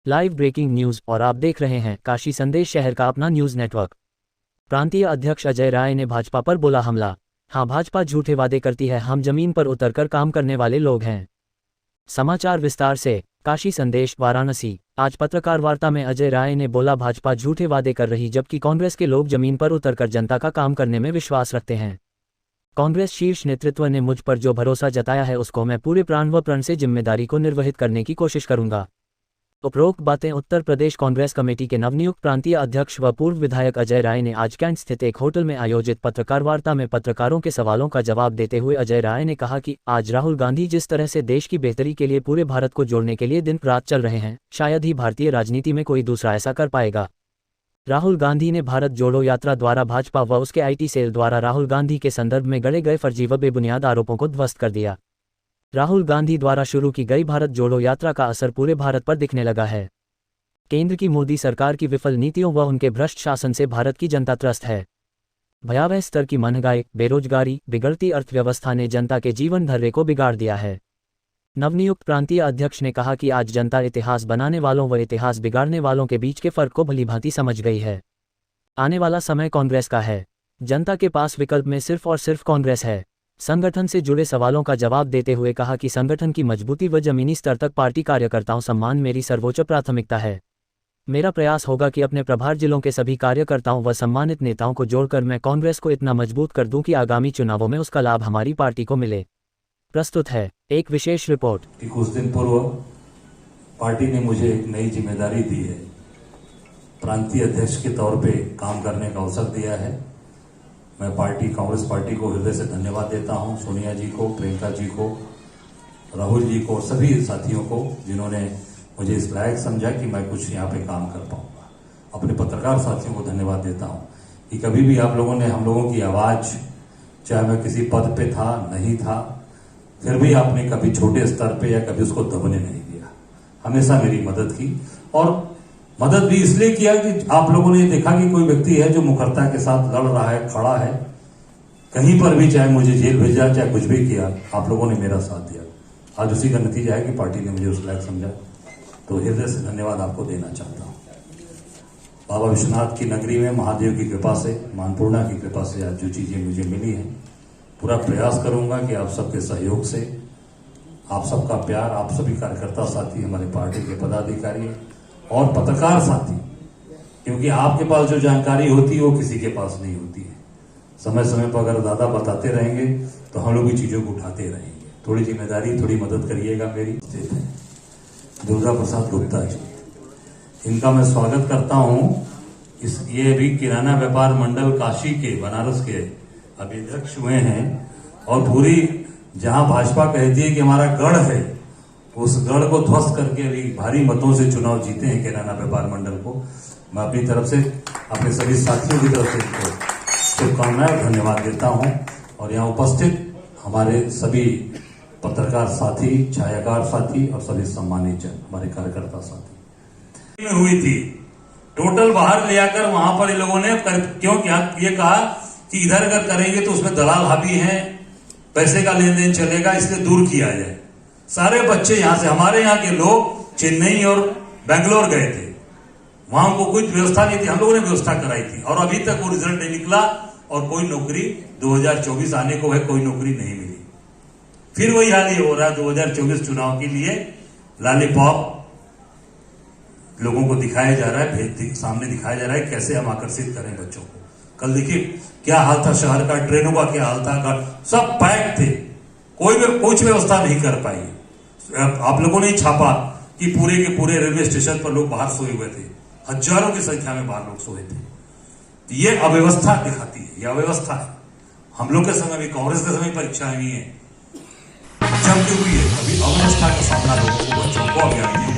Live breaking news और आप देख रहे हैं काशी संदेश, शहर का अपना न्यूज नेटवर्क। प्रांतीय अध्यक्ष अजय राय ने भाजपा पर बोला हमला। हाँ, भाजपा झूठे वादे करती है, हम जमीन पर उतरकर काम करने वाले लोग हैं। समाचार विस्तार से। काशी संदेश, वाराणसी। आज पत्रकार वार्ता में अजय राय ने बोला, भाजपा झूठे वादे कर रही जबकि कांग्रेस के लोग जमीन पर उतरकर जनता का काम करने में विश्वास रखते हैं। कांग्रेस शीर्ष नेतृत्व ने मुझ पर जो भरोसा जताया है उसको मैं पूरे प्राण व प्रण से जिम्मेदारी को निर्वहित करने की कोशिश करूंगा। उपरोक्त बातें उत्तर प्रदेश कांग्रेस कमेटी के नवनियुक्त प्रांतीय अध्यक्ष व पूर्व विधायक अजय राय ने आज कैंट स्थित एक होटल में आयोजित पत्रकार वार्ता में पत्रकारों के सवालों का जवाब देते हुए अजय राय ने कहा कि आज राहुल गांधी जिस तरह से देश की बेहतरी के लिए पूरे भारत को जोड़ने के लिए दिन रात चल रहे हैं, शायद ही भारतीय राजनीति में कोई दूसरा ऐसा कर पाएगा। राहुल गांधी ने भारत जोड़ो यात्रा द्वारा भाजपा व उसके IT सेल द्वारा राहुल गांधी के संदर्भ में गढ़े गए फर्जी व बेबुनियाद आरोपों को ध्वस्त कर दिया। राहुल गांधी द्वारा शुरू की गई भारत जोड़ो यात्रा का असर पूरे भारत पर दिखने लगा है। केंद्र की मोदी सरकार की विफल नीतियों व उनके भ्रष्ट शासन से भारत की जनता त्रस्त है। भयावह स्तर की महंगाई, बेरोजगारी, बिगड़ती अर्थव्यवस्था ने जनता के जीवन धर्रे को बिगाड़ दिया है। नवनियुक्त प्रांतीय अध्यक्ष ने कहा कि आज जनता इतिहास बनाने वालों व इतिहास बिगाड़ने वालों के बीच के फर्क को भलीभांति समझ गई है। आने वाला समय कांग्रेस का है। जनता के पास विकल्प में सिर्फ और सिर्फ कांग्रेस है। संगठन से जुड़े सवालों का जवाब देते हुए कहा कि संगठन की मजबूती व जमीनी स्तर तक पार्टी कार्यकर्ताओं सम्मान मेरी सर्वोच्च प्राथमिकता है। मेरा प्रयास होगा कि अपने प्रभार जिलों के सभी कार्यकर्ताओं व सम्मानित नेताओं को जोड़कर मैं कांग्रेस को इतना मजबूत कर दूं कि आगामी चुनावों में उसका लाभ हमारी पार्टी को मिले। प्रस्तुत है एक विशेष रिपोर्ट। कुछ दिन पूर्व पार्टी ने मुझे एक नई जिम्मेदारी दी है। प्रांतीय अध्यक्ष के तौर पे काम करने का अवसर दिया है। मैं कांग्रेस पार्टी को हृदय से धन्यवाद देता हूं। सोनिया जी को, प्रियंका जी को, राहुल जी को और सभी साथियों को जिन्होंने मुझे इस लायक समझा कि मैं कुछ यहाँ पे काम कर पाऊंगा। अपने पत्रकार साथियों को धन्यवाद देता हूं कि कभी भी आप लोगों ने हम लोगों की आवाज, चाहे मैं किसी पद पे था नहीं था, फिर भी आपने कभी छोटे स्तर पे या कभी उसको दबने नहीं दिया। हमेशा मेरी मदद की और मदद भी इसलिए किया कि आप लोगों ने देखा कि कोई व्यक्ति है जो मुखरता के साथ लड़ रहा है, खड़ा है, कहीं पर भी, चाहे मुझे जेल भेजा चाहे कुछ भी किया, आप लोगों ने मेरा साथ दिया। आज उसी का नतीजा है कि पार्टी ने मुझे उस लायक समझा। तो हृदय से धन्यवाद आपको देना चाहता हूं। बाबा विश्वनाथ की नगरी में महादेव की कृपा से, मानपूर्णा की कृपा से आज जो चीजें मुझे मिली हैं, पूरा प्रयास करूंगा कि आप सबके सहयोग से, आप सबका प्यार, आप सभी कार्यकर्ता साथी, हमारे पार्टी के पदाधिकारी और पत्रकार साथी, क्योंकि आपके पास जो जानकारी होती है वो किसी के पास नहीं होती है। समय समय पर अगर दादा बताते रहेंगे तो हम लोग भी चीजों को उठाते रहेंगे। थोड़ी जिम्मेदारी, थोड़ी मदद करिएगा मेरी। दुर्गा प्रसाद गुप्ता जी, इनका मैं स्वागत करता हूं। ये अभी किराना व्यापार मंडल काशी के, बनारस के अध्यक्ष हुए हैं और पूरी जहां भाजपा कहती है कि हमारा गढ़ है, उस गढ़ को ध्वस्त करके अभी भारी मतों से चुनाव जीते हैं किराना व्यापार मंडल को। मैं अपनी तरफ से, अपने सभी साथियों की तरफ से इनको शुभकामनाएं, धन्यवाद देता हूं। और यहाँ उपस्थित हमारे सभी पत्रकार साथी, छायाकार साथी और सभी सम्मानित जन, हमारे कार्यकर्ता साथी में हुई थी। टोटल बाहर ले आकर वहां पर इन लोगों ने क्यों क्या ये कहा कि इधर अगर करेंगे तो उसमें दलाल हावी हैं, पैसे का लेन देन चलेगा, इसलिए दूर किया जाए। सारे बच्चे यहां से, हमारे यहाँ के लोग चेन्नई और बेंगलोर गए थे, वहां को कुछ व्यवस्था नहीं थी, हम लोगों ने व्यवस्था कराई थी और अभी तक वो रिजल्ट नहीं निकला और कोई नौकरी 2024 आने को है, कोई नौकरी नहीं मिली। फिर वही हाल ही हो रहा है। 2024 चुनाव के लिए लॉलीपॉप लोगों को दिखाया जा रहा है, सामने दिखाया जा रहा है कैसे हम आकर्षित करें बच्चों को। कल देखिए क्या हाल था शहर का, ट्रेनों का क्या हाल था, सब पैक थे, कोई भी कुछ व्यवस्था नहीं कर पाई। आप लोगों ने छापा कि पूरे के पूरे रेलवे स्टेशन पर लोग बाहर सोए हुए थे, हजारों की संख्या में बाहर लोग सोए थे। ये अव्यवस्था दिखाती है, यह अव्यवस्था है। हम लोग के समय भी, कांग्रेस के समय परीक्षाएं हुई है, जब भी हुई है, अभी अव्यवस्था का सामना लोगों को, बच्चों को, अभियानियों